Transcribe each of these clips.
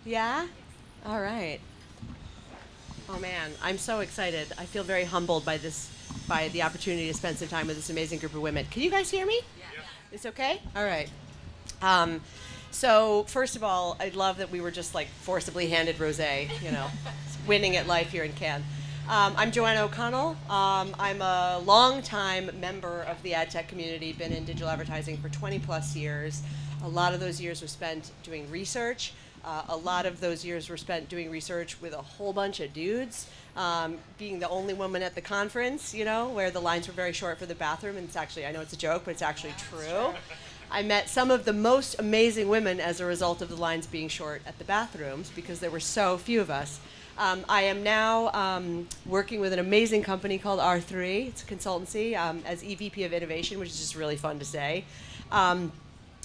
Yeah? All right. Oh man, I'm so excited. I feel very humbled by the opportunity to spend some time with this amazing group of women. Can you guys hear me? Yeah. It's okay? All right. So first of all, I love that we were just like forcibly handed rosé, winning at life here in Cannes. I'm Joanna O'Connell. I'm a longtime member of the ad tech community, been in digital advertising for 20 plus years. A lot of those years were spent doing research. A lot of those years were spent doing research with a whole bunch of dudes, being the only woman at the conference, where the lines were very short for the bathroom. And it's actually, I know it's a joke, but it's actually true. I met some of the most amazing women as a result of the lines being short at the bathrooms because there were so few of us. I am now working with an amazing company called R3. It's a consultancy as EVP of Innovation, which is just really fun to say.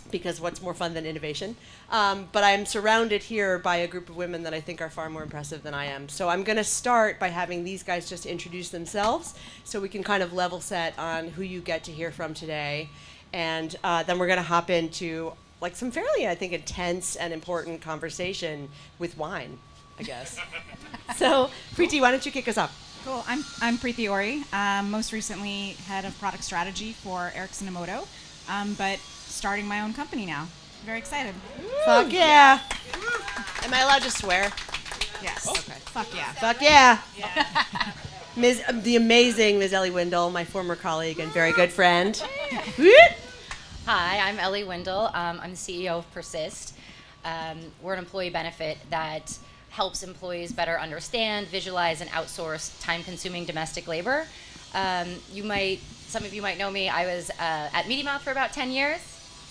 Because what's more fun than innovation? But I'm surrounded here by a group of women that I think are far more impressive than I am. So I'm going to start by having these guys just introduce themselves so we can kind of level set on who you get to hear from today. And then we're going to hop into like some fairly, I think, intense and important conversation with wine, I guess. So, Preeti, why don't you kick us off? Cool. I'm Preeti Ori. Most recently, head of product strategy for Ericsson Emoto, but starting my own company now. Very excited. Fuck yeah! Am I allowed to swear? Yes. Oh. Okay. Fuck yeah. Fuck yeah! The amazing Ms. Ellie Windle, my former colleague and very good friend. Hi, I'm Ellie Windle. I'm the CEO of Persist. We're an employee benefit that helps employees better understand, visualize, and outsource time-consuming domestic labor. Some of you might know me. I was at Media Mouth for about 10 years.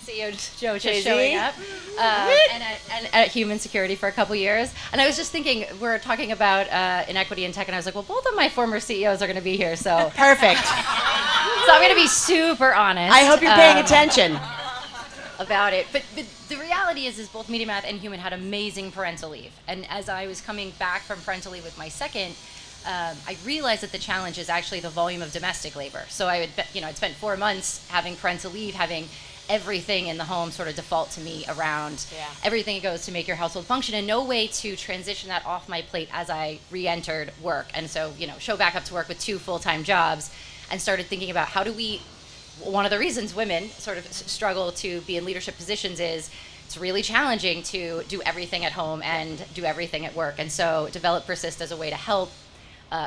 CEO Joe just showing up, and at Human Security for a couple years. And I was just thinking, we're talking about inequity in tech, and I was like, well, both of my former CEOs are going to be here, so perfect. So I'm going to be super honest. I hope you're paying attention about it. But the reality is both Media Math and Human had amazing parental leave. And as I was coming back from parental leave with my second, I realized that the challenge is actually the volume of domestic labor. So I'd spent 4 months having parental leave, having everything in the home sort of default to me around everything it goes to make your household function, and no way to transition that off my plate as I re-entered work. And so, show back up to work with 2 full-time jobs and started thinking about how do we, one of the reasons women sort of struggle to be in leadership positions is it's really challenging to do everything at home and do everything at work. And so develop Persist as a way to help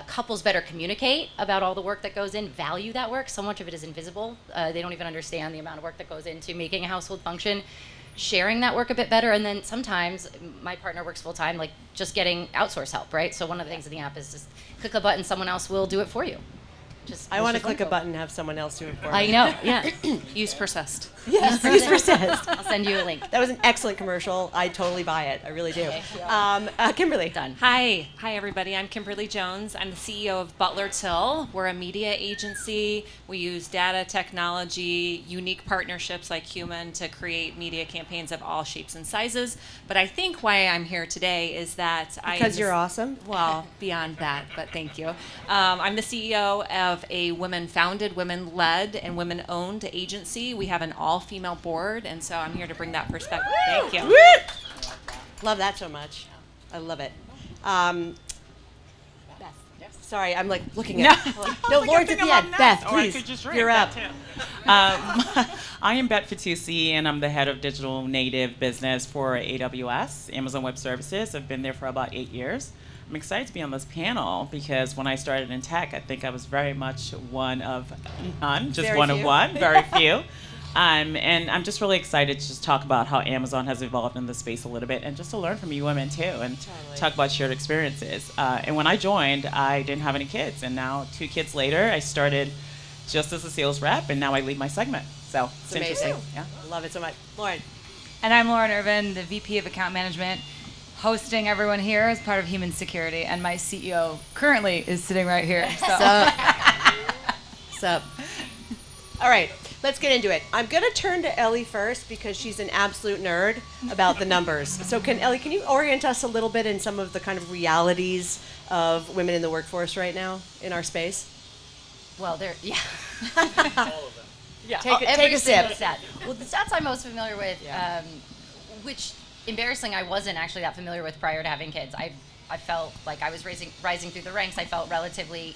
couples better communicate about all the work that goes in, value that work. So much of it is invisible. They don't even understand the amount of work that goes into making a household function, sharing that work a bit better. And then sometimes my partner works full time, like just getting outsource help, right? So one of the things in the app is just click a button, someone else will do it for you. I want to click a button and have someone else do it for me. I know, yeah. Use Persist. Yes, use Persist. I'll send you a link. That was an excellent commercial. I totally buy it. I really do. Kimberly. Done. Hi, everybody. I'm Kimberly Jones. I'm the CEO of BUTLER Till. We're a media agency. We use data technology, unique partnerships like Human to create media campaigns of all shapes and sizes. But I think why I'm here today is that because you're awesome. Well, beyond that, but thank you. I'm the CEO of a women-founded, women-led, and women-owned agency. We have an all-female board, and so I'm here to bring that perspective. Thank you. Love that so much. I love it. Beth. Yes. Sorry, I'm like looking at. No, Lauren's at the end. Beth, please. You're up. I am Beth Fatusin, and I'm the head of digital native business for AWS, Amazon Web Services. I've been there for about 8 years. I'm excited to be on this panel because when I started in tech, I think I was very much one of none, just one of one, very few. And I'm just really excited to just talk about how Amazon has evolved in this space a little bit and just to learn from you women too and talk about shared experiences. And when I joined, I didn't have any kids. And now 2 kids later, I started just as a sales rep and now I lead my segment. So it's interesting. Yeah. Love it so much. Lauren. And I'm Lauren Irvin, the VP of Account Management, hosting everyone here as part of Human Security. And my CEO currently is sitting right here. So. Sup. All right. Let's get into it. I'm going to turn to Ellie first because she's an absolute nerd about the numbers. So Ellie, can you orient us a little bit in some of the kind of realities of women in the workforce right now in our space? Well, yeah. All of them. Yeah. Take a sip. Stat. Well, the stats I'm most familiar with, which embarrassing I wasn't actually that familiar with prior to having kids. I felt like I was rising through the ranks. I felt relatively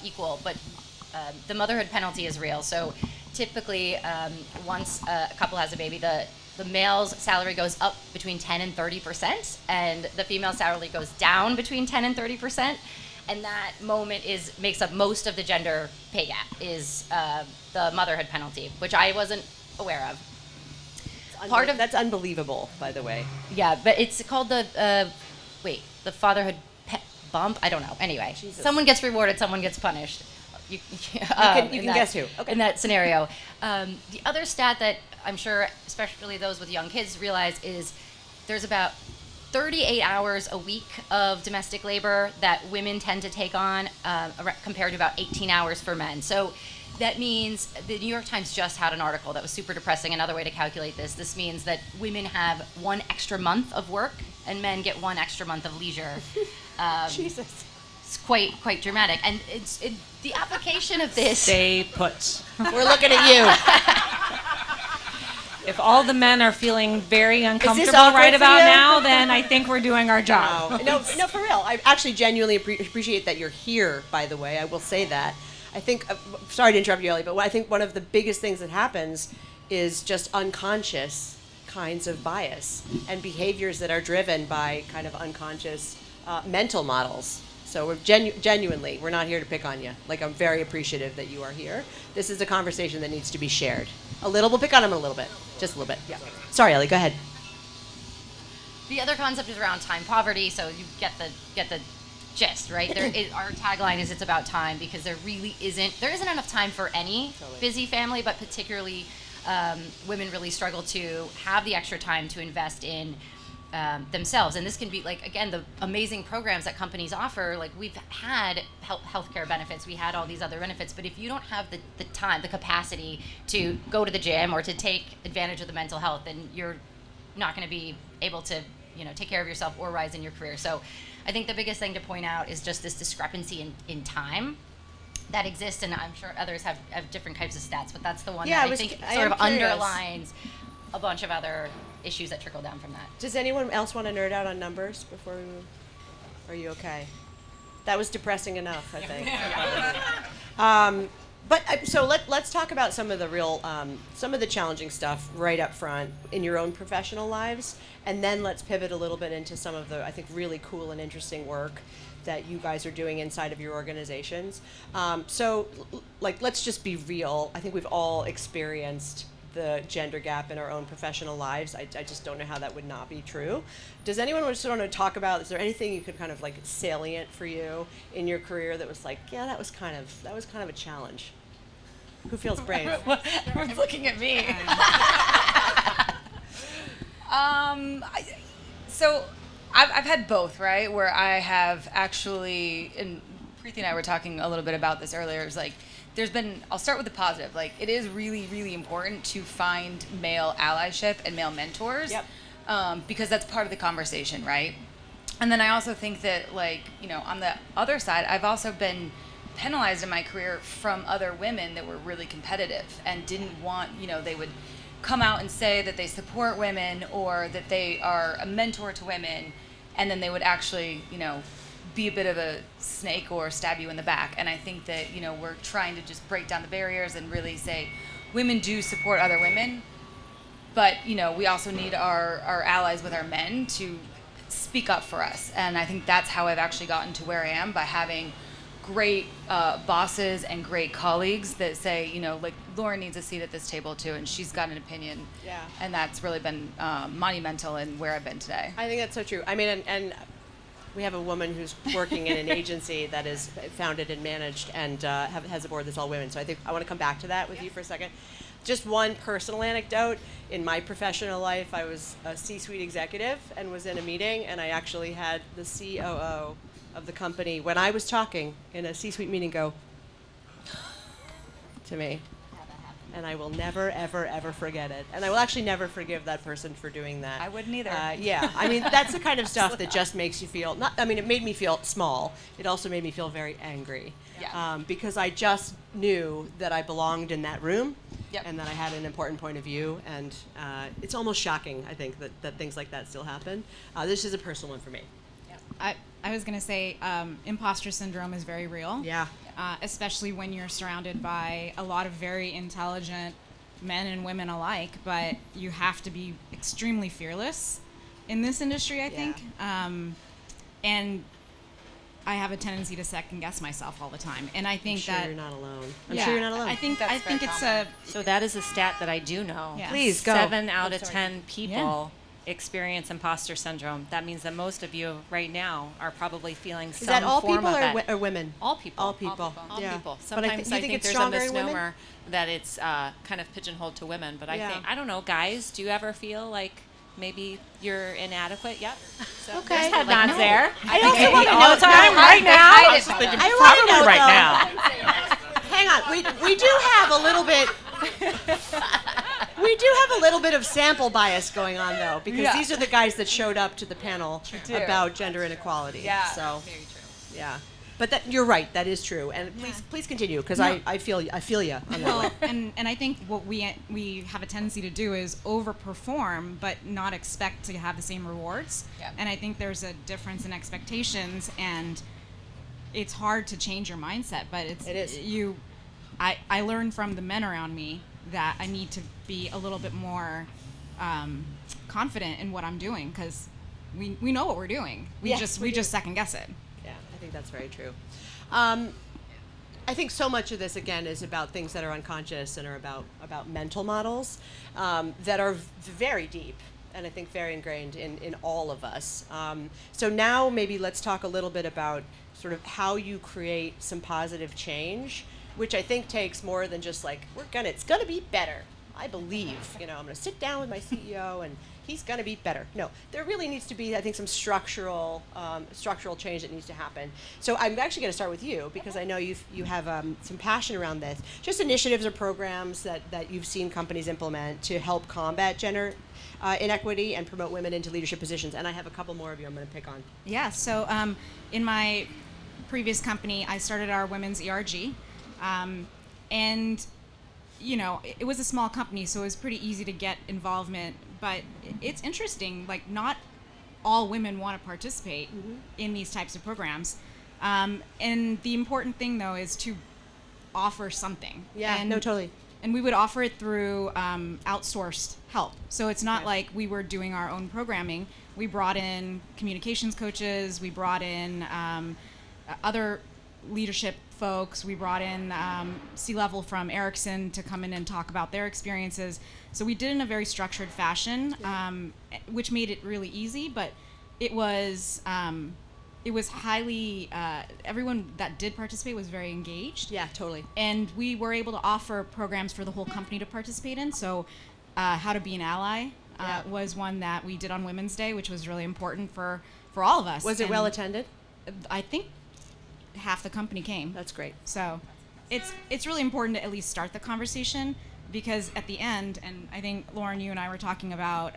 equal, but the motherhood penalty is real. So typically, once a couple has a baby, the male's salary goes up between 10 and 30%, and the female salary goes down between 10 and 30%. And that moment makes up most of the gender pay gap, is the motherhood penalty, which I wasn't aware of. That's unbelievable, by the way. Yeah, but it's called the fatherhood bump. I don't know. Anyway, Jesus. Someone gets rewarded, someone gets punished. You can guess who. Okay. In that scenario. The other stat that I'm sure, especially those with young kids, realize is there's about 38 hours a week of domestic labor that women tend to take on, compared to about 18 hours for men. So that means the New York Times just had an article that was super depressing. Another way to calculate this. This means that women have 1 extra month of work and men get 1 extra month of leisure. Jesus. It's quite dramatic. And the application of this. Stay put. We're looking at you. If all the men are feeling very uncomfortable awkward right for about you? now, then I think we're doing our job. No, for real. I actually genuinely appreciate that you're here, by the way. I will say that. I think, sorry to interrupt you, Ellie, but I think one of the biggest things that happens is just unconscious kinds of bias and behaviors that are driven by kind of unconscious mental models. So we're genuinely, we're not here to pick on you. Like, I'm very appreciative that you are here. This is a conversation that needs to be shared. We'll pick on him a little bit. Just a little bit. Yeah. Sorry, Ellie, go ahead. The other concept is around time poverty, so you get the gist, right? Our tagline is "It's about time," because there isn't enough time for any busy family, but particularly women really struggle to have the extra time to invest in themselves. And this can be, like, again, the amazing programs that companies offer. Like, we've had healthcare benefits, we had all these other benefits, but if you don't have the time, the capacity to go to the gym or to take advantage of the mental health, then you're not going to be able to, take care of yourself or rise in your career. So I think the biggest thing to point out is just this discrepancy in time that exists, and I'm sure others have different types of stats, but that's the one that I think sort of underlines a bunch of other issues that trickle down from that. Does anyone else want to nerd out on numbers before we move? Are you okay? That was depressing enough, I think. So let's talk about some of the real, some of the challenging stuff right up front in your own professional lives, and then let's pivot a little bit into some of the, I think, really cool and interesting work that you guys are doing inside of your organizations. Let's just be real. I think we've all experienced the gender gap in our own professional lives. I just don't know how that would not be true. Does anyone just want to talk about, is there anything you could kind of like salient for you in your career that was like, yeah, that was kind of a challenge? Who feels brave? Everyone's looking at me. So I've had both, right? Where I have actually, and Preeti and I were talking a little bit about this earlier, is like, I'll start with the positive. Like, it is really, really important to find male allyship and male mentors. Yep. Because that's part of the conversation, right? And then I also think that, like, on the other side, I've also been penalized in my career from other women that were really competitive and didn't want, they would come out and say that they support women or that they are a mentor to women, and then they would actually, be a bit of a snake or stab you in the back. And I think that, we're trying to just break down the barriers and really say women do support other women, but, we also need our allies with our men to speak up for us. And I think that's how I've actually gotten to where I am, by having great bosses and great colleagues that say, like, Lauren needs a seat at this table too, and she's got an opinion. Yeah. And that's really been monumental in where I've been today. I think that's so true. I mean, and we have a woman who's working in an agency that is founded and managed and has a board that's all women. So I think I want to come back to that with you for a second. Just one personal anecdote. In my professional life, I was a C-suite executive and was in a meeting, and I actually had the COO of the company, when I was talking in a C-suite meeting, go to me. And I will never, ever, ever forget it. And I will actually never forgive that person for doing that. I wouldn't either. Yeah, I mean, that's the kind of stuff that just makes you feel, it made me feel small. It also made me feel very angry. Yeah. Because I just knew that I belonged in that room, Yep. and that I had an important point of view. And it's almost shocking, I think, that things like that still happen. This is a personal one for me. I was going to say imposter syndrome is very real. Yeah. Especially when you're surrounded by a lot of very intelligent men and women alike, but you have to be extremely fearless in this industry, I think. And I have a tendency to second guess myself all the time. And I think I'm sure that you're not alone. I'm sure you're not alone. I think That's very it's common. So that is a stat that I do know. Yeah. Please go. 7 out Oh, of sorry. 10 people experience imposter syndrome. That means that most of you right now are probably feeling Is some that all form people of or, that. or women? All people. All people. All Yeah. people. But I Sometimes you I think it's there's a stronger in women? misnomer that it's kind of pigeonholed to women. But Yeah. I think, I don't know, guys, do you ever feel like maybe you're inadequate? Yep. So Okay. there's head Like, nods no. there. I also want to All know the time, right now. I I was didn't thinking I wanna probably know, right though. now. Hang on, we do have a little bit. We do have a little bit of sample bias going on, though, because Yeah. these are the guys that showed up to the panel do. about gender inequality. Yeah. So, Very true. yeah. But that you're right. That is true. And please continue, because I feel you on that well, one. and I think what we have a tendency to do is overperform, but not expect to have the same rewards. Yeah. And I think there's a difference in expectations, and it's hard to change your mindset. But It is. I learned from the men around me that I need to be a little bit more confident in what I'm doing, because we know what we're doing. We Yeah, just we do. just second guess it. Yeah, I think that's very true. I think so much of this, again, is about things that are unconscious and are about mental models that are very deep and I think very ingrained in all of us. So now maybe let's talk a little bit about sort of how you create some positive change, which I think takes more than just like, it's gonna be better. I believe, I'm gonna sit down with my CEO and he's gonna be better. No, there really needs to be, I think, some structural change that needs to happen. So I'm actually gonna start with you, because I know you have some passion around this. Just initiatives or programs that you've seen companies implement to help combat gender inequity and promote women into leadership positions. And I have a couple more of you I'm gonna pick on. Yeah, so in my previous company, I started our women's ERG. And it was a small company, so it was pretty easy to get involvement. But it's interesting, like, not all women want to participate in these types of programs. And the important thing, though, is to offer something. Yeah, and, no, totally. And we would offer it through outsourced help. So it's not like we were doing our own programming. We brought in communications coaches. We brought in other leadership folks. We brought in C-level from Ericsson to come in and talk about their experiences. So we did it in a very structured fashion, which made it really easy. But it was highly. Everyone that did participate was very engaged. Yeah, totally. And we were able to offer programs for the whole company to participate in. So, how to be an ally was one that we did on Women's Day, which was really important for all of us. Was it And well attended? I think half the company came. That's great. So it's really important to at least start the conversation, because at the end, and I think, Lauren, you and I were talking about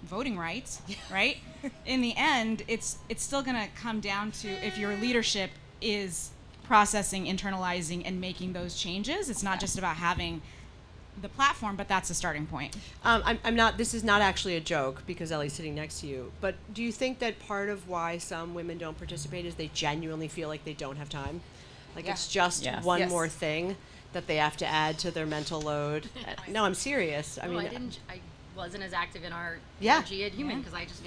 voting rights, right? In the end, it's still going to come down to if your leadership is processing, internalizing, and making those changes. It's not just about having the platform, but that's a starting point. I'm not. This is not actually a joke, because Ellie's sitting next to you. But do you think that part of why some women don't participate is they genuinely feel like they don't have time? Like it's just Yes. one Yes. more thing that they have to add to their mental load. No, I'm serious. I mean, I wasn't as active in our Yeah. energy at Human because I just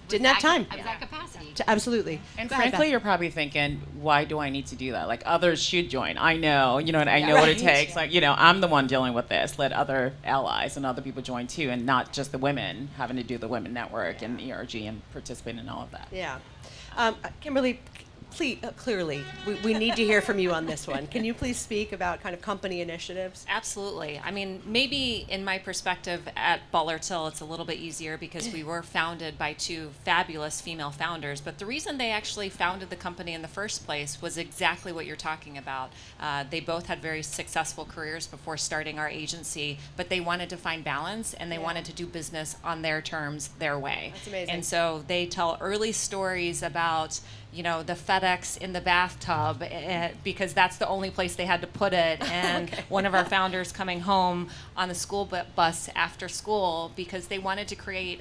didn't have time. I was at capacity. Absolutely. And Go ahead, frankly, Beth. you're probably thinking, why do I need to do that? Like, others should join. I know, and I know what it Right. takes. Like, I'm the one dealing with this. Let other allies and other people join too, and not just the women having to do the women network and ERG and participate in all of that. Yeah. Kimberly, please, clearly, we need to hear from you on this one. Can you please speak about kind of company initiatives? Absolutely. I mean, maybe in my perspective at BUTLER Till, it's a little bit easier because we were founded by 2 fabulous female founders. But the reason they actually founded the company in the first place was exactly what you're talking about. They both had very successful careers before starting our agency, but they wanted to find balance and they wanted to do business on their terms, their way. That's amazing. And so they tell early stories about the FedEx in the bathtub because that's the only place they had to put it. And one of our founders coming home on the school bus after school because they wanted to create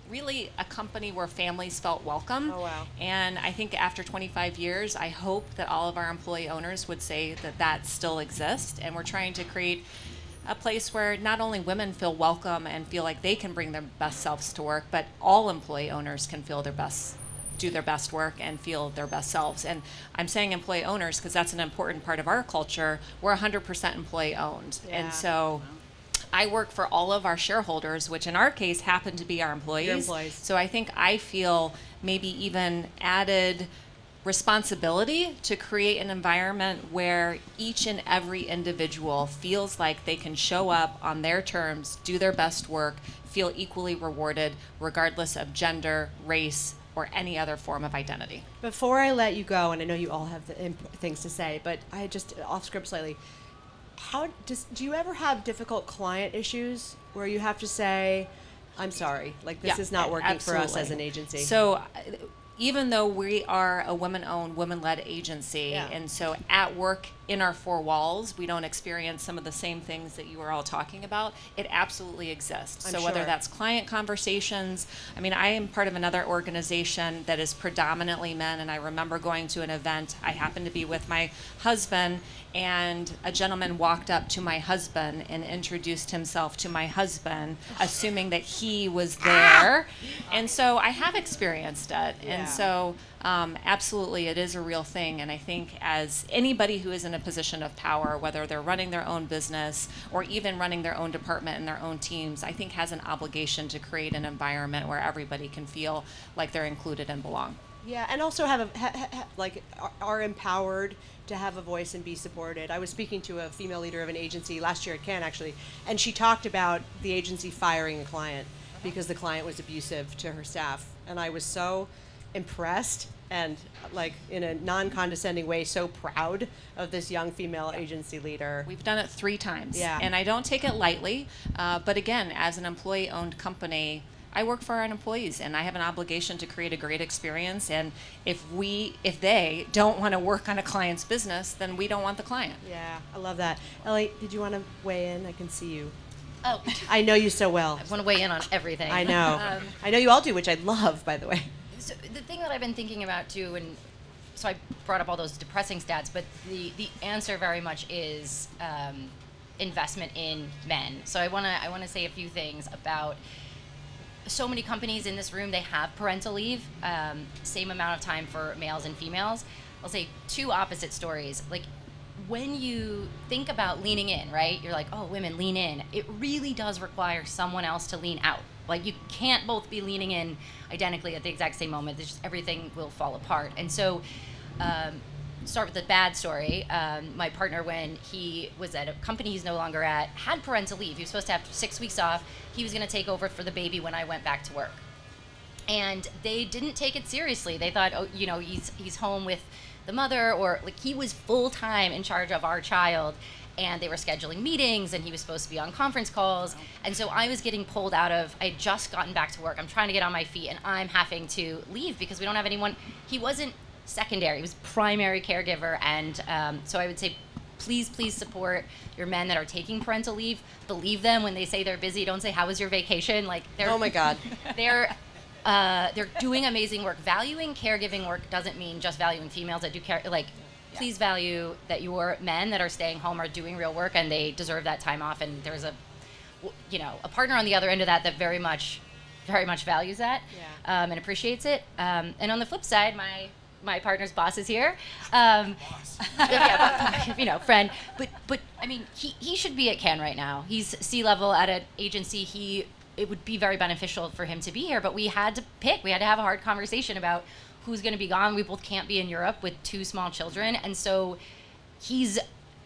really a company where families felt welcome. Oh, wow. And I think after 25 years, I hope that all of our employee owners would say that still exists. And we're trying to create a place where not only women feel welcome and feel like they can bring their best selves to work, but all employee owners can feel their best, do their best work and feel their best selves. And I'm saying employee owners because that's an important part of our culture. We're 100% employee owned. Yeah. And so I work for all of our shareholders, which in our case happen to be our employees. Your employees. So I think I feel maybe even added responsibility to create an environment where each and every individual feels like they can show up on their terms, do their best work, feel equally rewarded, regardless of gender, race, or any other form of identity. Before I let you go, and I know you all have things to say, but I just off script slightly. Do you ever have difficult client issues where you have to say, I'm sorry, like this is not working for us as an agency? So even though we are a women-owned, women-led agency, and so at work in our four walls, we don't experience some of the same things that you were all talking about. It absolutely exists. So whether that's client conversations, I mean, I am part of another organization that is predominantly men, and I remember going to an event. I happened to be with my husband, and a gentleman walked up to my husband and introduced himself to my husband, assuming that he was there. And so I have experienced it. And so absolutely, it is a real thing. And I think as anybody who is in a position of power, whether they're running their own business or even running their own department and their own teams, I think has an obligation to create an environment where everybody can feel like they're included and belong. Yeah, and also have are empowered to have a voice and be supported. I was speaking to a female leader of an agency last year at Cannes, actually, and she talked about the agency firing a client because the client was abusive to her staff. And I was so impressed and, like, in a non-condescending way, so proud of this young female agency leader. We've done it 3 times. Yeah. And I don't take it lightly. But again, as an employee-owned company, I work for our employees, and I have an obligation to create a great experience. And if they don't want to work on a client's business, then we don't want the client. Yeah, I love that. Ellie, did you want to weigh in? I can see you. Oh, I know you so well. I want to weigh in on everything. I know. I know you all do, which I love, by the way. So the thing that I've been thinking about too, and so I brought up all those depressing stats, but the answer very much is investment in men. So I wanna say a few things about. So many companies in this room, they have parental leave, same amount of time for males and females. I'll say 2 opposite stories. Like, when you think about leaning in, right? You're like, oh, women lean in. It really does require someone else to lean out. Like, you can't both be leaning in identically at the exact same moment. There's just, everything will fall apart. And so, start with the bad story. My partner, when he was at a company he's no longer at, had parental leave. He was supposed to have 6 weeks off. He was going to take over for the baby when I went back to work. And they didn't take it seriously. They thought, oh, he's home with the mother, or like he was full-time in charge of our child. And they were scheduling meetings, and he was supposed to be on conference calls. And so I was getting pulled out of, I had just gotten back to work. I'm trying to get on my feet, and I'm having to leave because we don't have anyone. He wasn't secondary, he was primary caregiver. And so I would say, please support your men that are taking parental leave. Believe them when they say they're busy. Don't say, how was your vacation? Like, they're, oh my God. They're doing amazing work. Valuing caregiving work doesn't mean just valuing females that do care. Like, please value that your men that are staying home are doing real work, and they deserve that time off. And there's a partner on the other end of that very much values that and appreciates it. And on the flip side, my partner's boss is here. Friend. But I mean, he should be at Cannes right now. He's C-level at an agency. It would be very beneficial for him to be here, but we had to pick. We had to have a hard conversation about who's going to be gone. We both can't be in Europe with 2 small children, and so he's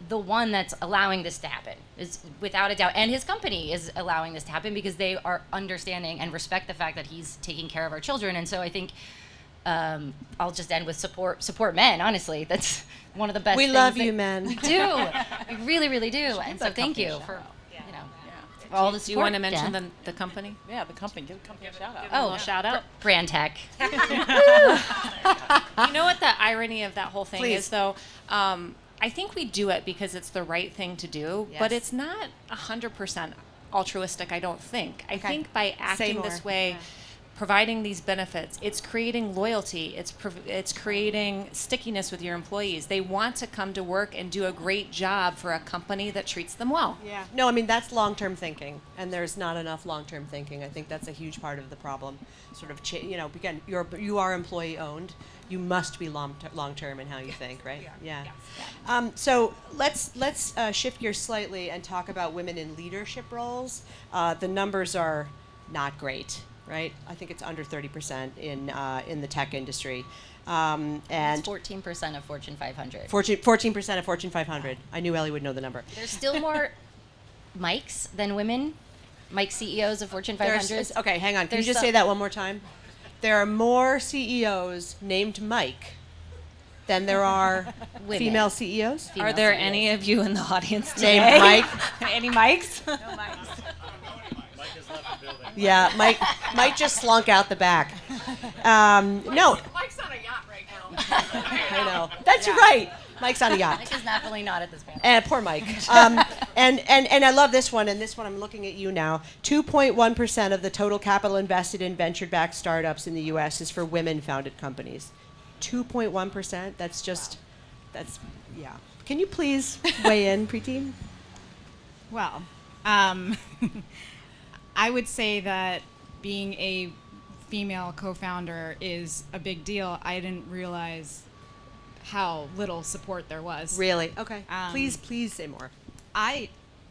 the one that's allowing this to happen, is without a doubt. And his company is allowing this to happen because they are understanding and respect the fact that he's taking care of our children. And so I think I'll just end with support men. Honestly, that's one of the best. We things love you, men. We do. We really, really do. And so thank you for all the support. Do you want to mention Yeah. the company? Yeah, the company. Give the company a shout out. A little shout out. Brand tech. You know what the irony of that whole thing Please. is, though? I think we do it because it's the right thing to do, but Yes. it's not 100% altruistic, I don't think. I think by Say acting more. this way, providing these benefits, it's creating loyalty, it's creating stickiness with your employees. They want to come to work and do a great job for a company that treats them well. Yeah. No, I mean, that's long-term thinking, and there's not enough long-term thinking. I think that's a huge part of the problem. Sort of, again, you are employee-owned. You must be long-term in how you think, right? Yeah. So let's shift gears slightly and talk about women in leadership roles. The numbers are not great, right? I think it's under 30% in the tech industry. And It's 14% of Fortune 500. 14% of Fortune 500. I knew Ellie would know the number. There's still more Mikes than women. Mike CEOs of Fortune 500. Okay, hang on. Can you There's just some- say that one more time? There are more CEOs named Mike than there are Women. female CEOs. Female Are there CEOs. any of you in the audience today? Named Mike. Any mics? Yeah, Mike just slunk out the back. No, Mike's on a yacht right now. I know. That's right. Mike's on a yacht. Mike is definitely not at this panel. And poor Mike. And I love this one, and this one I'm looking at you now. 2.1% of the total capital invested in venture-backed startups in the U.S. is for women-founded companies. 2.1%. That's yeah. Can you please weigh in, preteen? Well, I would say that being a female co-founder is a big deal. I didn't realize how little support there was. Really? Okay. Um, Please say more. I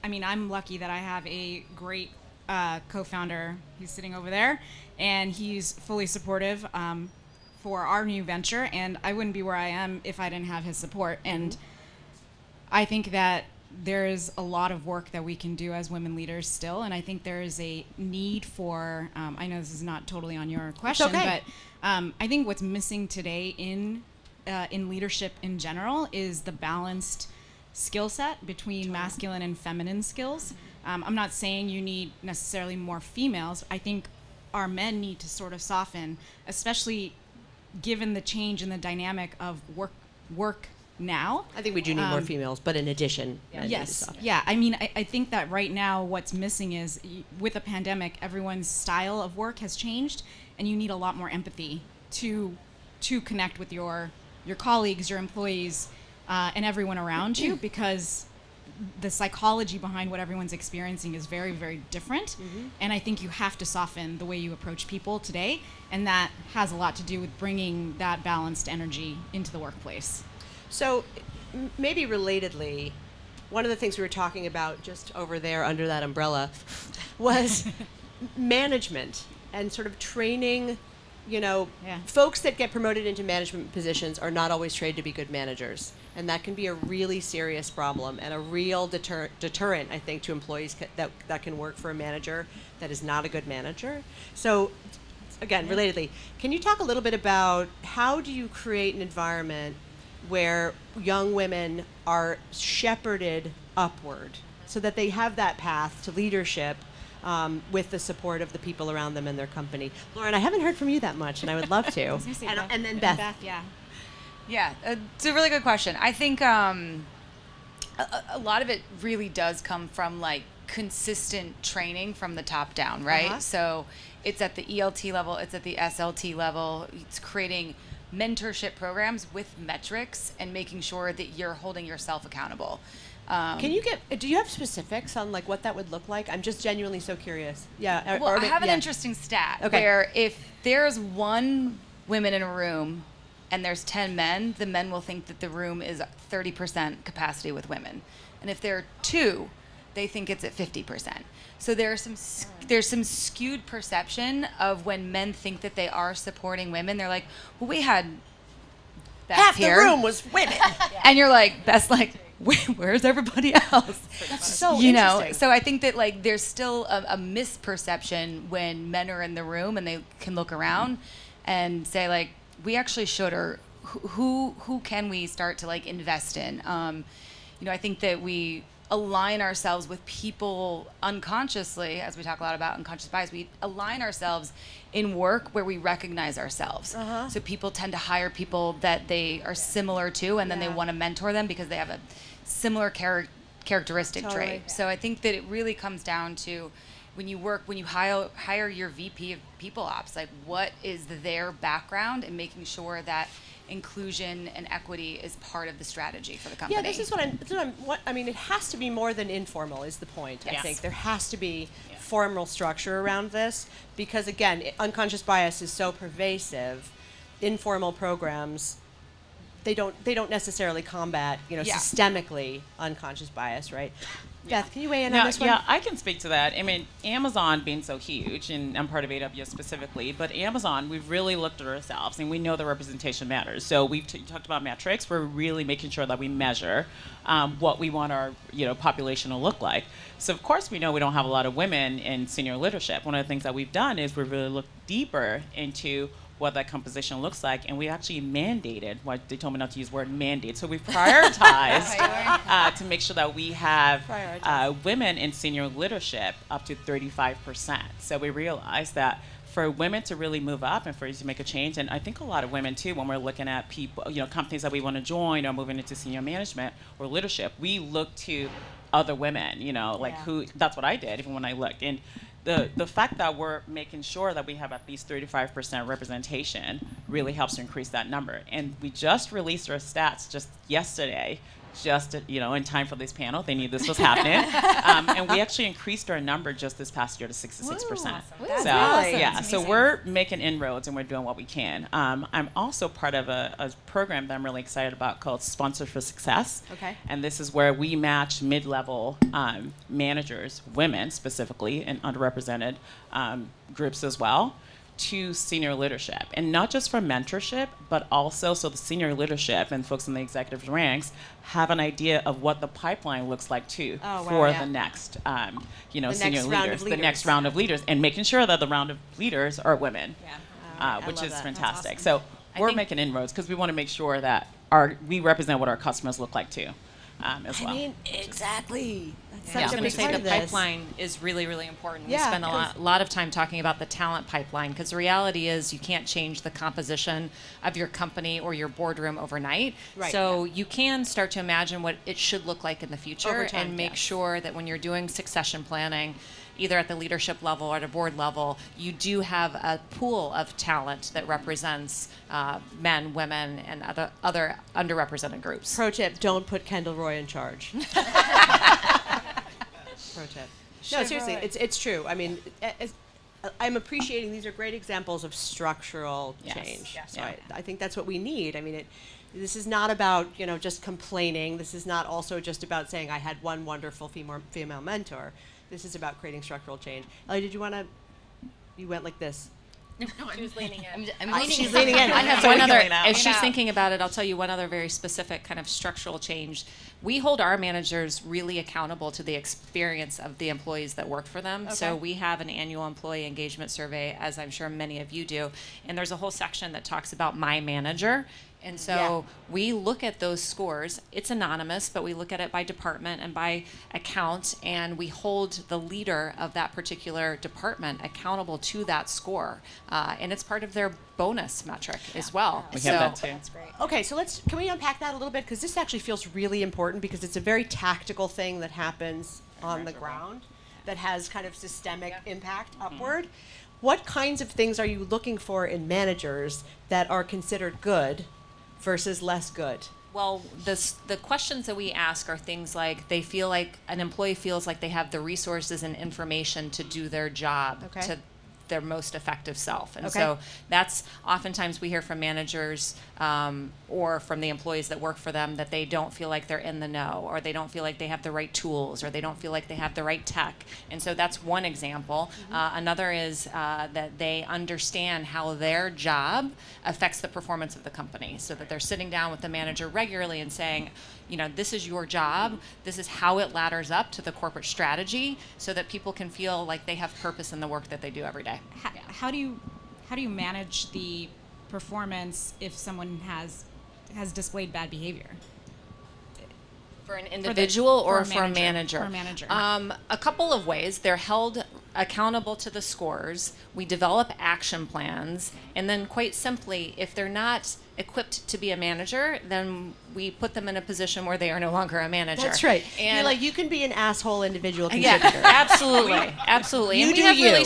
mean, I'm lucky that I have a great co-founder. He's sitting over there, and he's fully supportive for our new venture. And I wouldn't be where I am if I didn't have his support. And I think that there is a lot of work that we can do as women leaders still, and I think there is a need for. I know this is not totally on your question, okay. but I think what's missing today in leadership in general is the balanced skill set between masculine and feminine skills. I'm not saying you need necessarily more females. I think our men need to sort of soften, especially given the change in the dynamic of work now. I think we do need more females, but in addition, men need to Yes. soften. Yeah. I mean, I think that right now what's missing is with a pandemic, everyone's style of work has changed, and you need a lot more empathy to connect with your colleagues, your employees, and everyone around you, because the psychology behind what everyone's experiencing is very, very different. And I think you have to soften the way you approach people today, and that has a lot to do with bringing that balanced energy into the workplace. So, maybe relatedly, one of the things we were talking about just over there under that umbrella was management and sort of training. Yeah. Folks that get promoted into management positions are not always trained to be good managers. And that can be a really serious problem and a real deterrent, I think, to employees that can work for a manager that is not a good manager. So, again, relatedly, can you talk a little bit about how do you create an environment where young women are shepherded upward so that they have that path to leadership with the support of the people around them and their company? Lauren, I haven't heard from you that much, and I would love to. And then Beth. Yeah. Yeah, it's a really good question. I think a lot of it really does come from like consistent training from the top down, right? So it's at the ELT level, it's at the SLT level, it's creating mentorship programs with metrics and making sure that you're holding yourself accountable. Do you have specifics on like what that would look like? I'm just genuinely so curious. Yeah. Well, I have an interesting stat where if there's one woman in a room and there's 10 men, the men will think that the room is 30% capacity with women. And if there are 2, they think it's at 50%. So there's some skewed perception of when men think that they are supporting women. They're like, well, we had Beth half here. the room was women. And you're like, Beth's like, where's everybody else? That's so you know, interesting. so I think that like there's still a misperception when men are in the room and they can look around and say like, we actually should, or who can we start to like invest in? I think that we align ourselves with people unconsciously, as we talk a lot about unconscious bias, we align ourselves in work where we recognize ourselves. So people tend to hire people that they are similar to, and then they want to mentor them because they have a similar characteristic trait. So I think that it really comes down to when you hire your VP of people ops, like what is their background, and making sure that inclusion and equity is part of the strategy for the company. Yeah, this is what I mean, it has to be more than informal is the point. I think there has to be formal structure around this, because again, unconscious bias is so pervasive. Informal programs, they don't necessarily combat, systemically unconscious bias, right? Beth, can you weigh in on this one? Yeah, I can speak to that. I mean, Amazon being so huge, and I'm part of AWS specifically, but Amazon, we've really looked at ourselves, and we know the representation matters. So we've talked about metrics. We're really making sure that we measure what we want our population to look like. So of course we know we don't have a lot of women in senior leadership. One of the things that we've done is we've really looked deeper into what that composition looks like, and we actually mandated, they told me not to use the word mandate, so we've prioritized to make sure that we have women in senior leadership up to 35%. So we realized that for women to really move up and for us to make a change, and I think a lot of women too, when we're looking at people, companies that we want to join or moving into senior management or leadership, we look to other women, who, that's what I did even when I looked. And the fact that we're making sure that we have at least 35% representation really helps to increase that number. And we just released our stats just yesterday, in time for this panel. They knew this was happening. And we actually increased our number just this past year to 66%. Awesome. That's so awesome. yeah, That's so we're making inroads and we're doing what we can. I'm also part of a program that I'm really excited about called Sponsor for Success. Okay. And this is where we match mid-level managers, women specifically, and underrepresented groups as well, to senior leadership, and not just for mentorship, but also so the senior leadership and folks in the executive ranks have an idea of what the pipeline looks like too the next, senior leaders, the next round of leaders, and making sure that the round of leaders are women, which is fantastic. Awesome. So we're making inroads because we want to make sure that we represent what our customers look like too, as well. I mean, exactly. I was Such a going to big say part the of this. pipeline is really, really important. We Yeah, spend a lot of time talking about the talent pipeline, because the reality is you can't change the composition of your company or your boardroom overnight. Right. So you can start to imagine what it should look like in the future Over time, and make yes. sure that when you're doing succession planning, either at the leadership level or at a board level, you do have a pool of talent that represents men, women, and other underrepresented groups. Pro tip, don't put Kendall Roy in charge. Pro tip. No, seriously, it's true. I mean, I'm appreciating, these are great examples of structural change. Yes. So I think that's what we need. I mean, this is not about, just complaining. This is not also just about saying I had one wonderful female mentor. This is about creating structural change. Ellie, did you want to, you went like this. She was leaning in. She's leaning in. I have So one we can other, lean out. if she's thinking about it, I'll tell you one other very specific kind of structural change. We hold our managers really accountable to the experience of the employees that work for them. Okay. So we have an annual employee engagement survey, as I'm sure many of you do, and there's a whole section that talks about my manager. And so we look at those scores. It's anonymous, but we look at it by department and by account, and we hold the leader of that particular department accountable to that score. And it's part of their bonus metric as well. We have that too. That's great. Okay, so can we unpack that a little bit? Because this actually feels really important, because it's a very tactical thing that happens on the ground that has kind of systemic impact upward. What kinds of things are you looking for in managers that are considered good versus less good? Well, the questions that we ask are things like an employee feels like they have the resources and information to do their job to their most effective self. And so that's oftentimes we hear from managers or from the employees that work for them that they don't feel like they're in the know, or they don't feel like they have the right tools, or they don't feel like they have the right tech. And so that's one example. Another is that they understand how their job affects the performance of the company, so that they're sitting down with the manager regularly and saying, this is your job, this is how it ladders up to the corporate strategy, so that people can feel like they have purpose in the work that they do every day. How do you manage the performance if someone has displayed bad behavior? For an individual or for a For manager? a manager. A couple of ways. They're held accountable to the scores. We develop action plans. And then quite simply, if they're not equipped to be a manager, then we put them in a position where they are no longer a manager. That's right. And You're like, you can be an asshole individual yeah, contributor. absolutely, absolutely. You And we do have you. really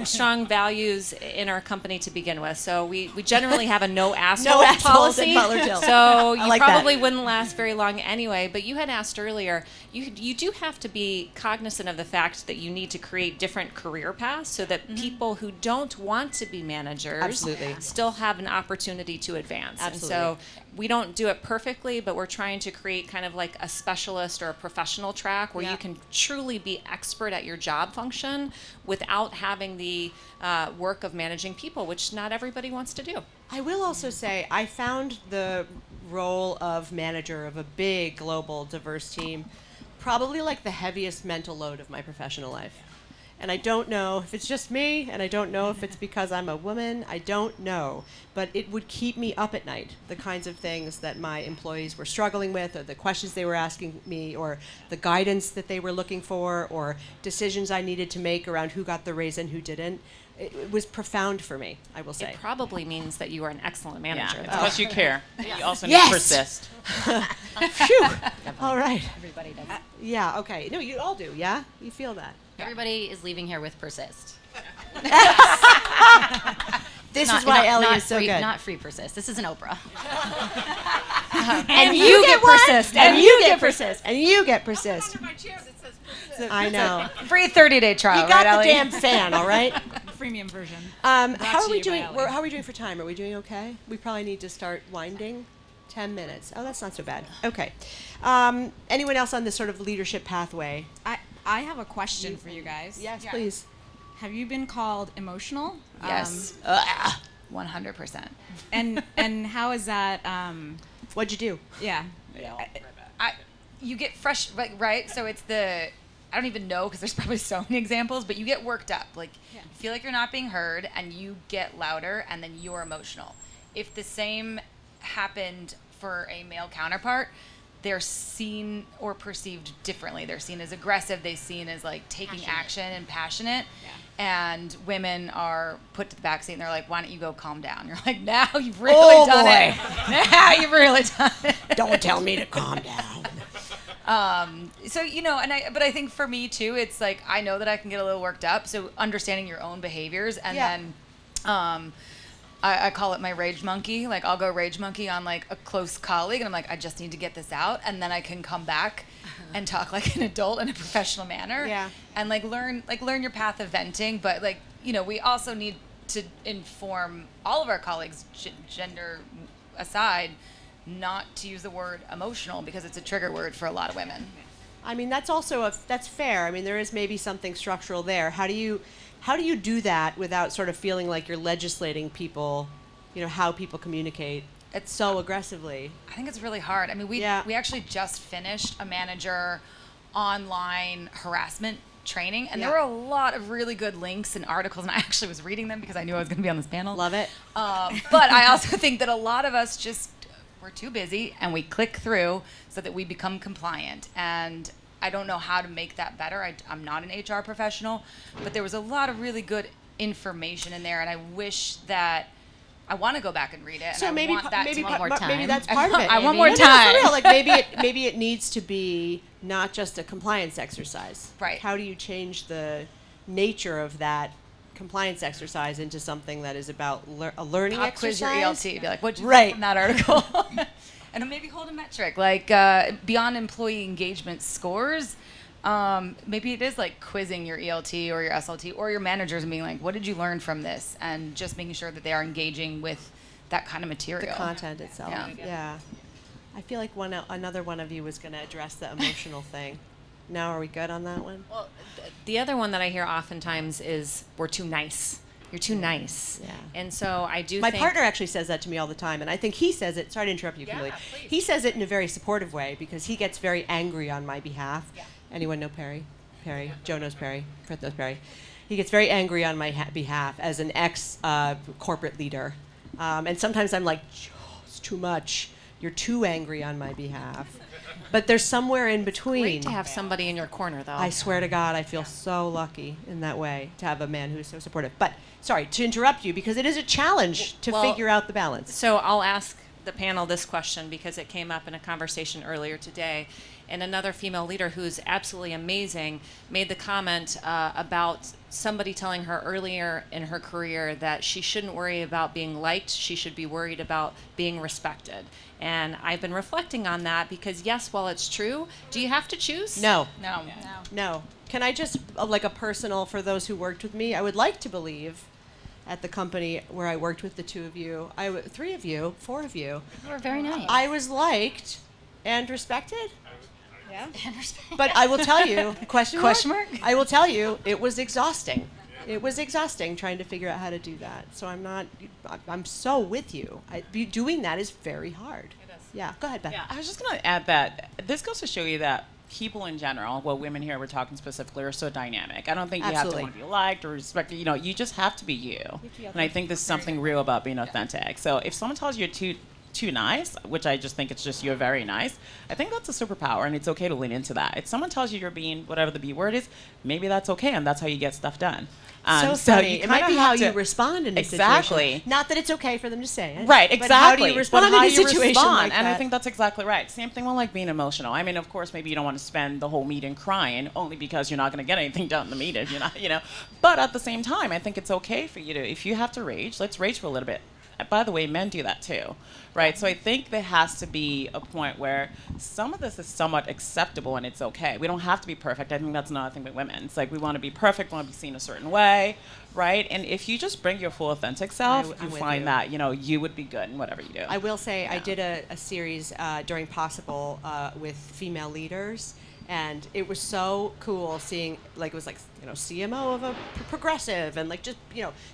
strong values in our company to begin with. So we generally have a no asshole No assholes policy. at Butler Till. So you like that. probably wouldn't last very long anyway. But you had asked earlier, you do have to be cognizant of the fact that you need to create different career paths so that people who don't want to be managers Absolutely. still have an opportunity to advance. Absolutely. And so we don't do it perfectly, but we're trying to create kind of like a specialist or a professional track where Yeah. you can truly be expert at your job function without having the work of managing people, which not everybody wants to do. I will also say I found the role of manager of a big global diverse team probably like the heaviest mental load of my professional life. And I don't know if it's just me, and I don't know if it's because I'm a woman. I don't know. But it would keep me up at night, the kinds of things that my employees were struggling with, or the questions they were asking me, or the guidance that they were looking for, or decisions I needed to make around who got the raise and who didn't. It was profound for me, I will say. It probably means that you are an excellent manager. It's because you care. You also need Yes! to persist. Phew. All right. Everybody does. Yeah, okay. No, you all do, yeah? You feel that. Everybody is leaving here with persist. This Not- is why not- Ellie not is so free, good. Not free persist. This isn't Oprah. and you get one, persist, and and you you get get persist, and you get persist. I know. Free 30-day trial, You got right, the Ellie? damn fan, all right? Freemium version. How to are we you by doing? Ellie. How are we doing for time? Are we doing okay? We probably need to start winding. 10 minutes. Oh, that's not so bad. Okay. Anyone else on this sort of leadership pathway? I have a question for you guys. Yes, please. Have you been called emotional? Yes. 100%. And how is that? What'd you do? Yeah. You get fresh, right? So it's I don't even know because there's probably so many examples, but you get worked up. Like, you feel like you're not being heard, and you get louder, and then you're emotional. If the same happened for a male counterpart, they're seen or perceived differently. They're seen as aggressive. They're seen as like taking action and passionate. And women are put to the back seat, and they're like, "Why don't you go calm down?" You're like, "Now you've really done it. Now you've really done it." Don't tell me to calm down. So but I think for me too, it's like I know that I can get a little worked up. So understanding your own behaviors, and then I call it my rage monkey. Like I'll go rage monkey on like a close colleague, and I'm like, I just need to get this out, and then I can come back and talk like an adult in a professional manner. Yeah. And learn your path of venting, but we also need to inform all of our colleagues, gender aside, not to use the word emotional because it's a trigger word for a lot of women. I mean, that's also that's fair. I mean, there is maybe something structural there. How do you do that without sort of feeling like you're legislating people, how people communicate so aggressively? I think it's really hard. I mean, we actually just finished a manager online harassment training, and there were a lot of really good links and articles, and I actually was reading them because I knew I was going to be on this panel. Love it. But I also think that a lot of us we're too busy, and we click through so that we become compliant. And I don't know how to make that better. I'm not an HR professional, but there was a lot of really good information in there, and I wish that I want to go back and read it. So and maybe I want that one more time. maybe that's part of it. I want more No, for time. real. Like maybe it needs to be not just a compliance exercise. Right. How do you change the nature of that compliance exercise into something that is about a learning Pop quiz your exercise? ELT. Be like, what'd you Right. think from that article? And maybe hold a metric, like beyond employee engagement scores. Maybe it is like quizzing your ELT or your SLT or your managers and being like, what did you learn from this? And just making sure that they are engaging with that kind of material. The content itself. Yeah. I feel like another one of you was going to address the emotional thing. Now, are we good on that one? Well, the other one that I hear oftentimes is, we're too nice. You're too nice. Yeah. And so I do My think... partner actually says that to me all the time, and I think he says it. Sorry to interrupt you, Kimberly. please. He says it in a very supportive way because he gets very angry on my behalf. Yeah. Anyone know Perry? Perry. Joe knows Perry. Fred knows Perry. He gets very angry on my behalf as an ex-corporate leader. And sometimes I'm like, it's too much. You're too angry on my behalf. But there's somewhere in between. Great to have somebody in your corner, though. I swear to God, I feel so lucky in that way to have a man who's so supportive. But sorry to interrupt you, because it is a challenge to Well, figure out the balance. So I'll ask the panel this question because it came up in a conversation earlier today. And another female leader who's absolutely amazing made the comment about somebody telling her earlier in her career that she shouldn't worry about being liked, she should be worried about being respected. And I've been reflecting on that because, yes, while it's true, do you have to choose? No. No. Can I just, like a personal, for those who worked with me, I would like to believe at the company where I worked with the two of you, three of you, four of you, You were very nice. I was liked and respected. Yeah. But I will tell you, question mark? Question mark? I will tell you, it was exhausting. It was exhausting trying to figure out how to do that. So I'm so with you. Doing that is very hard. It is. Yeah, go ahead, Beth. Yeah, I was just going to add that this goes to show you that people in general, well, women here we're talking specifically, are so dynamic. I don't think you Absolutely. have to want to be liked or respected. You know, you just have to be you. And I think there's something real about being authentic. So if someone tells you too nice, which I just think it's just you're very nice, I think that's a superpower, and it's okay to lean into that. If someone tells you you're being whatever the B word is, maybe that's okay, and that's how you get stuff done. So funny. you It might kinda be have how to- you respond in a Exactly. situation. Not that it's okay for them to say it. Right, exactly. But how do you respond But how in a you situation respond, like and that? I think that's exactly right. Same thing with like being emotional. I mean, of course, maybe you don't want to spend the whole meeting crying only because you're not going to get anything done in the meeting, you know. But at the same time, I think it's okay for you to, if you have to rage, let's rage for a little bit. By the way, men do that too, right? So I think there has to be a point where some of this is somewhat acceptable and it's okay. We don't have to be perfect. I think that's another thing with women. It's like we want to be perfect, want to be seen a certain way, right? And if you just bring your full authentic self, I'm you with find you. that, you would be good in whatever you do. I will say I Yeah. did a series during Possible with female leaders, and it was so cool seeing, like, it was like, CMO of a progressive, and like just,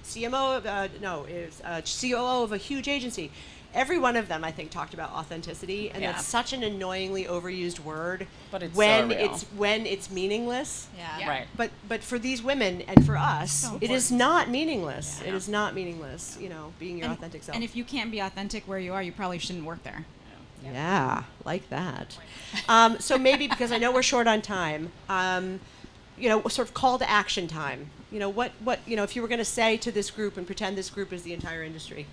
CMO of, COO of a huge agency. Every one of them, I think, talked about authenticity, and Yeah. that's such an annoyingly overused word But it's so when real. it's meaningless. Yeah. Right. But for these women and for us, So it is important. not meaningless. Yeah. It is not meaningless, being your And, authentic self. and if you can't be authentic where you are, you probably shouldn't work there. Yeah, like that. So maybe because I know we're short on time, sort of call to action time. What if you were going to say to this group and pretend this group is the entire industry,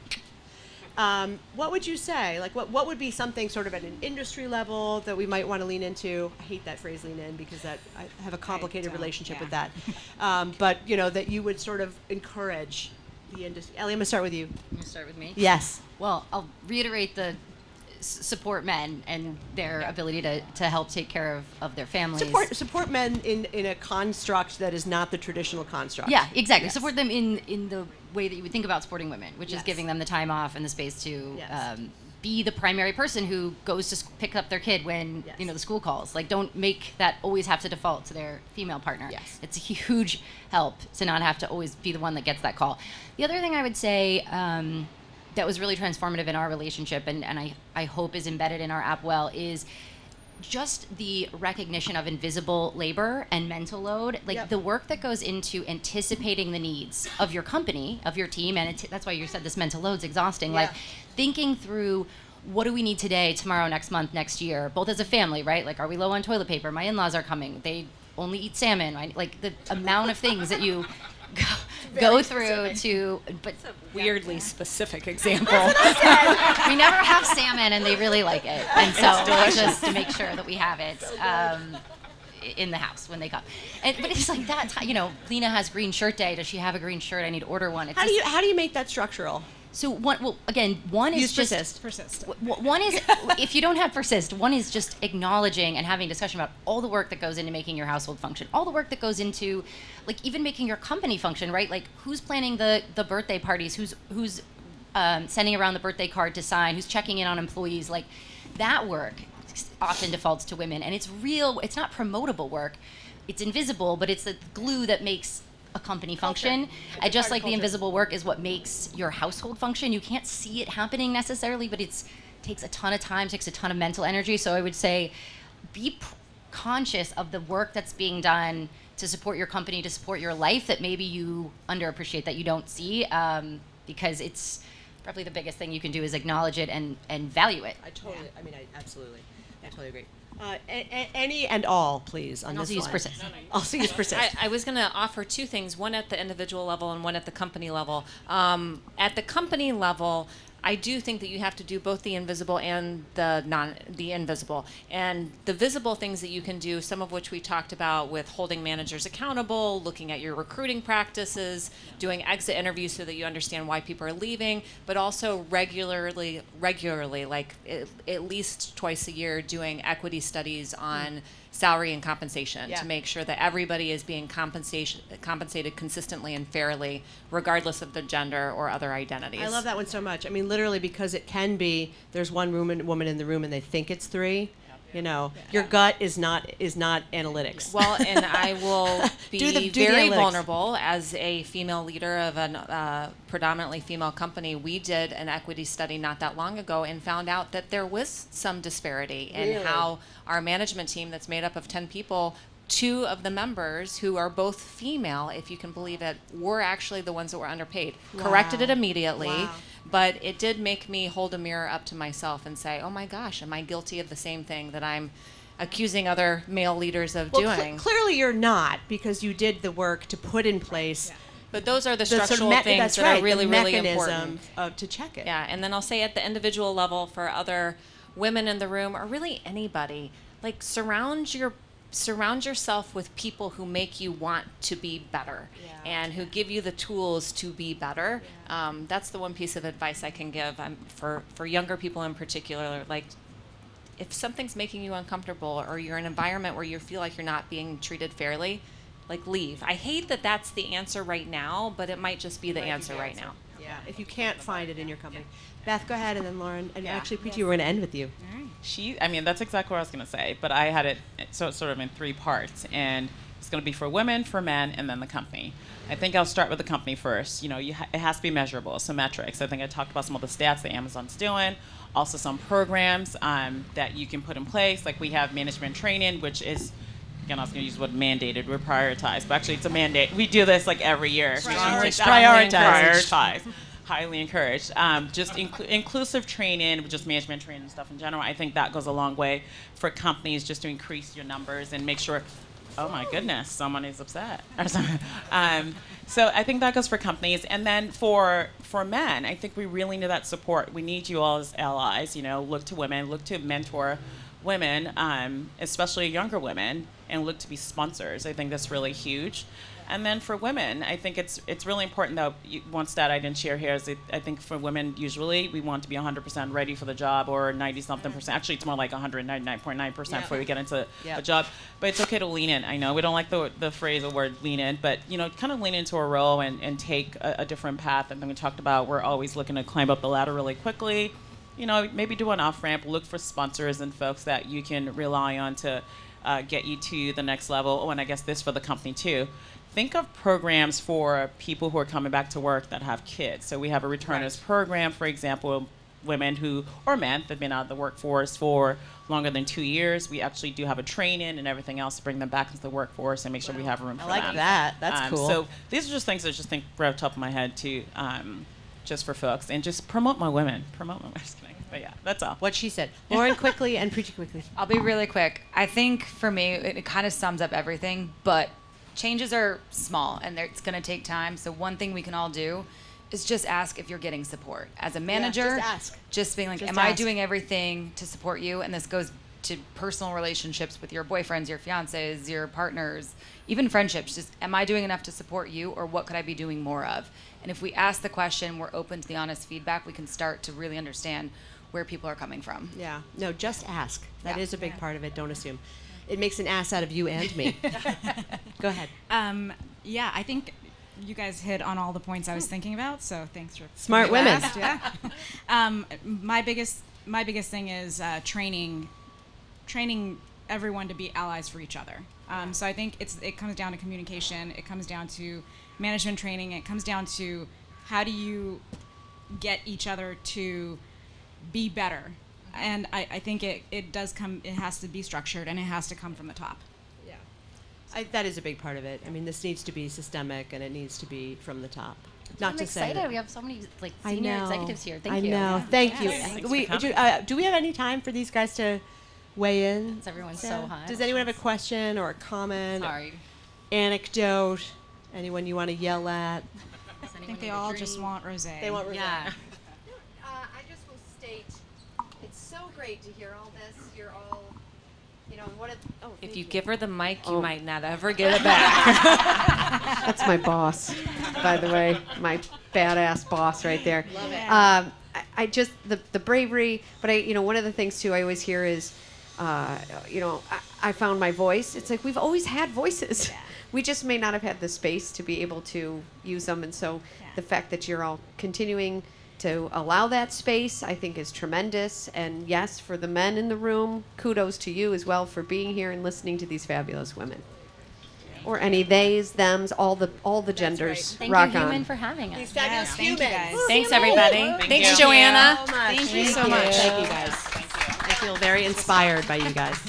what would you say? Like, what would be something sort of at an industry level that we might want to lean into? I hate that phrase, lean in, because I have a complicated relationship with that. But that you would sort of encourage the industry. Ellie, I'm going to start with you. You want to start with me? Yes. Well, I'll reiterate the support men and their ability to help take care of their families. Support men in a construct that is not the traditional construct. Yeah, exactly. Yes. Support them in the way that you would think about supporting women, which Yes. is giving them the time off and the space to Yes. be the primary person who goes to pick up their kid when Yes. the school calls. Like, don't make that always have to default to their female partner. Yes. It's a huge help to not have to always be the one that gets that call. The other thing I would say that was really transformative in our relationship, and I hope is embedded in our app well, is just the recognition of invisible labor and mental load, like Yep. the work that goes into anticipating the needs of your company, of your team, and that's why you said this mental load's exhausting. Yeah. Like, thinking through, what do we need today, tomorrow, next month, next year, both as a family, right? Like, are we low on toilet paper? My in-laws are coming. They only eat salmon. Right? Like, the amount of things that you go through to, but Weirdly specific example. we never have salmon, and they really like it, and so just to make sure that we have it in the house when they come. But it's like that. Lena has green shirt day. Does she have a green shirt? I need to order one. It's How do you make that structural? So one is Use just persist. One is, if you don't have persist, one is just acknowledging and having discussion about all the work that goes into making your household function, all the work that goes into, like, even making your company function, right? Like, who's planning the birthday parties, who's sending around the birthday card to sign, who's checking in on employees, like, that work often defaults to women, and it's not promotable work, it's invisible, but it's the glue that makes a company function. And just like the invisible work is what makes your household function. You can't see it happening necessarily, but takes a ton of time, takes a ton of mental energy. So I would say, be conscious of the work that's being done to support your company, to support your life, that maybe you underappreciate, that you don't see, because it's probably the biggest thing you can do is acknowledge it and value it. I absolutely. I totally agree. Any and all, please, on And this also use one. persist. Also use persist. I was going to offer two things, one at the individual level and one at the company level. At the company level, I do think that you have to do both the invisible and the invisible. And the visible things that you can do, some of which we talked about with holding managers accountable, looking at your recruiting practices, doing exit interviews so that you understand why people are leaving, but also regularly, like at least twice a year, doing equity studies on salary and compensation to make sure that everybody is being compensated consistently and fairly, regardless of the gender or other identities. I love that one so much. I mean, literally, because it can be there's one woman in the room and they think it's three. You know, your gut is not analytics. Well, and I will be do the very analytics. vulnerable as a female leader of a predominantly female company. We did an equity study not that long ago and found out that there was some disparity in how our management team that's made up of 10 people, 2 of the members who are both female, if you can believe it, were actually the ones that were underpaid. Corrected it immediately. Wow. But it did make me hold a mirror up to myself and say, oh my gosh, am I guilty of the same thing that I'm accusing other male leaders of doing? Clearly you're not, because you did the work to put in place But those are the sort of structural things that's that right, are really, the really mechanism important. to check it. Yeah, and then I'll say at the individual level for other women in the room, or really anybody, like surround yourself with people who make you want to be better and who give you the tools to be better. That's the one piece of advice I can give for younger people in particular. Like, if something's making you uncomfortable or you're in an environment where you feel like you're not being treated fairly, like leave. I hate that that's the answer right now, but it might just be the answer right now. Yeah, if you can't find it in your company. Beth, go ahead, and then Lauren. And actually, Preeti, we're going to end with you. I mean, that's exactly what I was going to say, but I had it sort of in 3 parts, and it's going to be for women, for men, and then the company. I think I'll start with the company first. You know, it has to be measurable, some metrics. I think I talked about some of the stats that Amazon's doing, also some programs that you can put in place. Like we have management training, which is, again, I was going to use the word mandated. We're prioritized, but actually it's a mandate. We do this like every year. Prioritize. Highly encouraged. Just inclusive training, just management training and stuff in general. I think that goes a long way for companies just to increase your numbers and make sure, oh my goodness, someone is upset. So I think that goes for companies. And then for men, I think we really need that support. We need you all as allies, look to women, look to mentor women, especially younger women, and look to be sponsors. I think that's really huge. And then for women, I think it's really important, though. One stat I didn't share here is I think for women, usually we want to be 100% ready for the job, or 90-something%. Actually, it's more like 199.9% before we get into a job. But it's okay to lean in. I know we don't like the phrase or word lean in, but kind of lean into a role and take a different path. And then we talked about we're always looking to climb up the ladder really quickly. Maybe do an off-ramp, look for sponsors and folks that you can rely on to get you to the next level. Oh, and I guess this for the company too. Think of programs for people who are coming back to work that have kids. So we have a returners program, for example, women or men that have been out of the workforce for longer than 2 years. We actually do have a training and everything else to bring them back into the workforce and make sure we have room for them. I like that. That's cool. So these are just things that I just think right off the top of my head too, just for folks. And just promote my women. Just kidding. But yeah, that's all. What she said. Lauren, quickly, and Preeti, quickly. I'll be really quick. I think for me, it kind of sums up everything, but changes are small and it's going to take time. So one thing we can all do is just ask if you're getting support. As a manager, just ask. Just being like, am I doing everything to support you? And this goes to personal relationships with your boyfriends, your fiancés, your partners, even friendships. Just, am I doing enough to support you, or what could I be doing more of? And if we ask the question, we're open to the honest feedback, we can start to really understand where people are coming from. Yeah. No, just ask. That is a big part of it. Don't assume. It makes an ass out of you and me. Go ahead. I think you guys hit on all the points I was thinking about, so thanks for smart women. My biggest thing is training everyone to be allies for each other. So I think it comes down to communication, it comes down to management training, it comes down to how do you get each other to be better. And I think it has to be structured, and it has to come from the top. Yeah. That is a big part of it. I mean, this needs to be systemic, and it needs to be from the top. I'm excited. We have so many senior executives here. Thank you. I know. Thank you. Thanks Do we have any time for these guys to weigh in? Because everyone's so hot. Does anyone have a question or a comment? Sorry. Anecdote? Anyone you want to yell at? I think they all just want rosé. They want rosé. Yeah. I just will state, it's so great to hear all this. You're all, what if, If you give her the mic, you might not ever get it back. That's my boss, by the way, my badass boss right there. Love it. I just, the bravery, but one of the things too I always hear is, I found my voice. It's like we've always had voices. Yeah. We just may not have had the space to be able to use them. And so the fact that you're all continuing to allow that space, I think is tremendous. And yes, for the men in the room, kudos to you as well for being here and listening to these fabulous women. Or any theys, thems, all the genders. Thank Rock you, on. Human, for having us. These fabulous Yes, thank you, humans. guys. Thanks, everybody. Thank you. Joanna. Thank you so much. Thank you. Thank you guys. I feel very inspired by you guys.